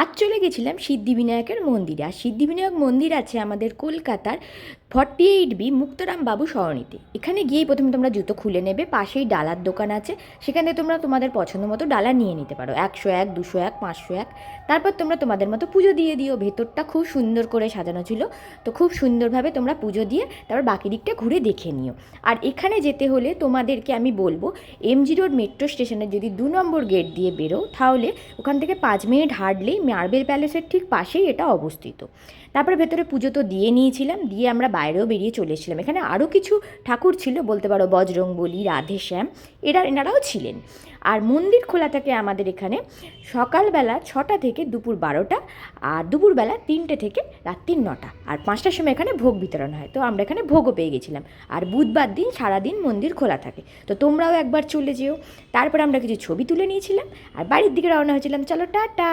আজ চলে গেছিলাম সিদ্ধিবিনায়কের মন্দিরে। আর সিদ্ধিবিনায়ক মন্দির আছে আমাদের কলকাতার 48B মুক্তরাম বাবু সরণিতে। এখানে গিয়েই প্রথমে তোমরা জুতো খুলে নেবে, পাশেই ডালার দোকান আছে, সেখান থেকে তোমরা তোমাদের পছন্দ মতো ডালা নিয়ে নিতে পারো, 101, 201, 501। তারপর তোমরা তোমাদের মতো পুজো দিয়ে দিও। ভেতরটা খুব সুন্দর করে সাজানো ছিল, তো খুব সুন্দরভাবে তোমরা পুজো দিয়ে তারপর বাকি দিকটা ঘুরে দেখে নিও। আর এখানে যেতে হলে তোমাদেরকে আমি বলবো, এমজি রোড মেট্রো স্টেশনের যদি 2 নম্বর গেট দিয়ে বেরো, তাহলে ওখান থেকে 5 মিনিট হাঁটলেই মার্বেল প্যালেসের ঠিক পাশেই এটা অবস্থিত। তারপরে ভেতরে পুজো তো দিয়ে নিয়েছিলাম, দিয়ে আমরা বাইরেও বেরিয়ে চলে এসেছিলাম। এখানে আরও কিছু ঠাকুর ছিল, বলতে পারো বজরংবলী, রাধেশ্যাম, এনারাও ছিলেন। আর মন্দির খোলা থাকে আমাদের এখানে সকালবেলা 6টা থেকে দুপুর 12টা, আর দুপুরবেলা 3টে থেকে রাত্রি 9টা, আর 5টার সময় এখানে ভোগ বিতরণ হয়। তো আমরা এখানে ভোগও পেয়ে গেছিলাম। আর বুধবার দিন সারাদিন মন্দির খোলা থাকে, তো তোমরাও একবার চলে যেও। তারপর আমরা কিছু ছবি তুলে নিয়েছিলাম আর বাড়ির দিকে রওনা হয়েছিলাম। চলো টাটা।